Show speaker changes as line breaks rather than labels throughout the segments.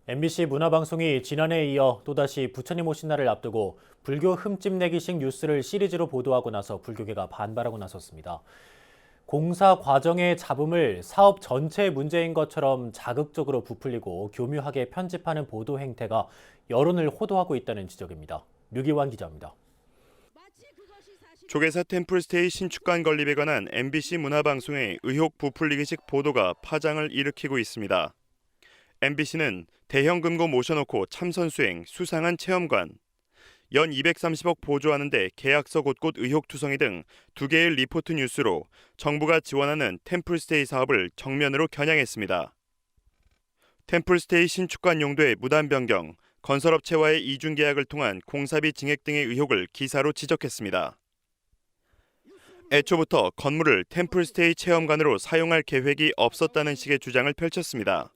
MBC 문화방송이 지난해에 이어 또다시 부처님 오신 날을 앞두고 불교 흠집내기식 뉴스를 시리즈로 보도하고 나서 불교계가 반발하고 나섰습니다. 공사 과정의 잡음을 사업 전체의 문제인 것처럼 자극적으로 부풀리고 교묘하게 편집하는 보도 행태가 여론을 호도하고 있다는 지적입니다. 류기환 기자입니다.
조계사 템플스테이 신축관 건립에 관한 MBC 문화방송의 의혹 부풀리기식 보도가 파장을 일으키고 있습니다. MBC는 대형 금고 모셔놓고 참선 수행, 수상한 체험관, 연 230억 보조하는데 계약서 곳곳 의혹 투성이 등 두 개의 리포트 뉴스로 정부가 지원하는 템플스테이 사업을 정면으로 겨냥했습니다. 템플스테이 신축관 용도의 무단 변경, 건설업체와의 이중 계약을 통한 공사비 증액 등의 의혹을 기사로 지적했습니다. 애초부터 건물을 템플스테이 체험관으로 사용할 계획이 없었다는 식의 주장을 펼쳤습니다.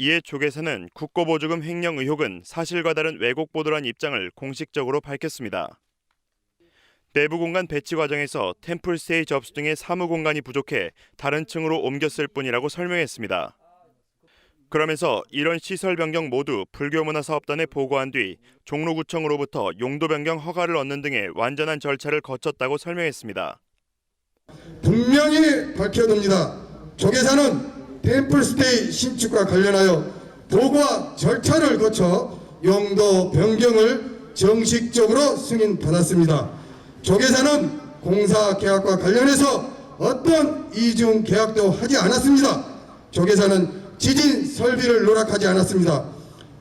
이에 조계사는 국고보조금 횡령 의혹은 사실과 다른 왜곡 보도란 입장을 공식적으로 밝혔습니다. 내부 공간 배치 과정에서 템플스테이 접수 등의 사무 공간이 부족해 다른 층으로 옮겼을 뿐이라고 설명했습니다. 그러면서 이런 시설 변경 모두 불교문화사업단에 보고한 뒤 종로구청으로부터 용도 변경 허가를 얻는 등의 완전한 절차를 거쳤다고 설명했습니다.
분명히 밝혀둡니다. 조계사는 템플스테이 신축과 관련하여 보고와 절차를 거쳐 용도 변경을 정식적으로 승인받았습니다. 조계사는 공사 계약과 관련해서 어떤 이중 계약도 하지 않았습니다. 조계사는 지진 설비를 누락하지 않았습니다.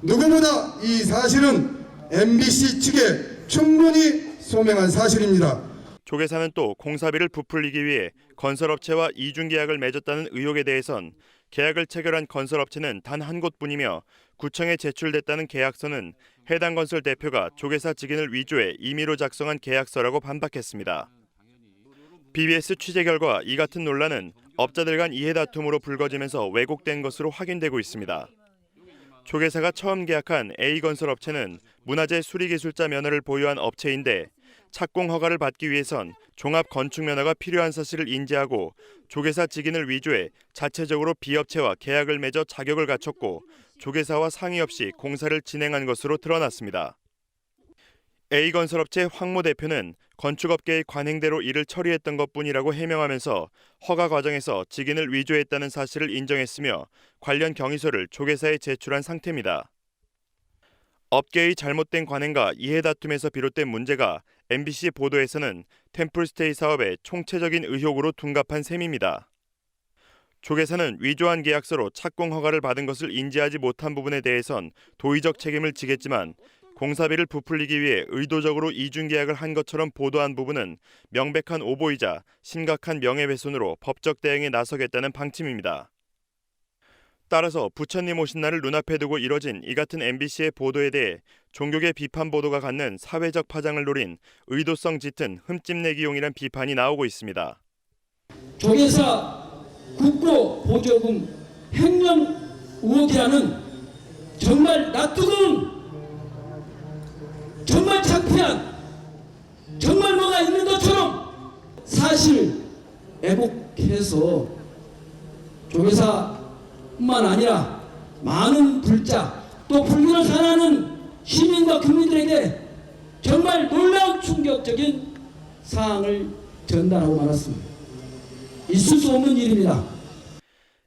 누구보다 이 사실은 MBC 측에 충분히 소명한 사실입니다.
조계사는 또 공사비를 부풀리기 위해 건설업체와 이중 계약을 맺었다는 의혹에 대해선 계약을 체결한 건설업체는 단 한 곳뿐이며 구청에 제출됐다는 계약서는 해당 건설 대표가 조계사 직인을 위조해 임의로 작성한 계약서라고 반박했습니다. BBS 취재 결과 이 같은 논란은 업자들 간 이해 다툼으로 불거지면서 왜곡된 것으로 확인되고 있습니다. 조계사가 처음 계약한 A건설업체는 문화재 수리기술자 면허를 보유한 업체인데 착공 허가를 받기 위해선 종합건축면허가 필요한 사실을 인지하고 조계사 직인을 위조해 자체적으로 B업체와 계약을 맺어 자격을 갖췄고 조계사와 상의 없이 공사를 진행한 것으로 드러났습니다. A건설업체 황모 대표는 건축업계의 관행대로 일을 처리했던 것뿐이라고 해명하면서 허가 과정에서 직인을 위조했다는 사실을 인정했으며 관련 경위서를 조계사에 제출한 상태입니다. 업계의 잘못된 관행과 이해 다툼에서 비롯된 문제가 MBC 보도에서는 템플스테이 사업의 총체적인 의혹으로 둔갑한 셈입니다. 조계사는 위조한 계약서로 착공 허가를 받은 것을 인지하지 못한 부분에 대해선 도의적 책임을 지겠지만 공사비를 부풀리기 위해 의도적으로 이중 계약을 한 것처럼 보도한 부분은 명백한 오보이자 심각한 명예훼손으로 법적 대응에 나서겠다는 방침입니다. 따라서 부처님 오신 날을 눈앞에 두고 이뤄진 이 같은 MBC의 보도에 대해 종교계 비판 보도가 갖는 사회적 파장을 노린 의도성 짙은 흠집내기용이란 비판이 나오고 있습니다.
조계사 국고 보조금 횡령 의혹이라는 정말 낯뜨거운, 정말 창피한, 정말 뭐가 있는 것처럼 사실 왜곡해서 조계사뿐만 아니라 많은 불자 또 불교를 사랑하는 시민과 국민들에게 정말 놀라운 충격적인 사항을 전달하고 말았습니다. 있을 수 없는 일입니다.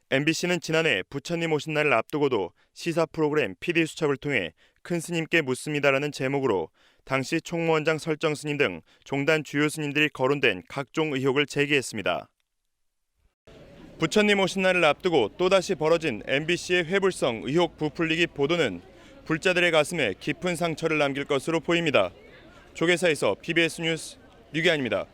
MBC는 지난해 부처님 오신 날을 앞두고도 시사 프로그램 PD수첩을 통해 큰 스님께 묻습니다라는 제목으로 당시 총무원장 설정 스님 등 종단 주요 스님들이 거론된 각종 의혹을 제기했습니다. 부처님 오신 날을 앞두고 또다시 벌어진 MBC의 회불성 의혹 부풀리기 보도는 불자들의 가슴에 깊은 상처를 남길 것으로 보입니다. 조계사에서 BBS 뉴스 류기환입니다.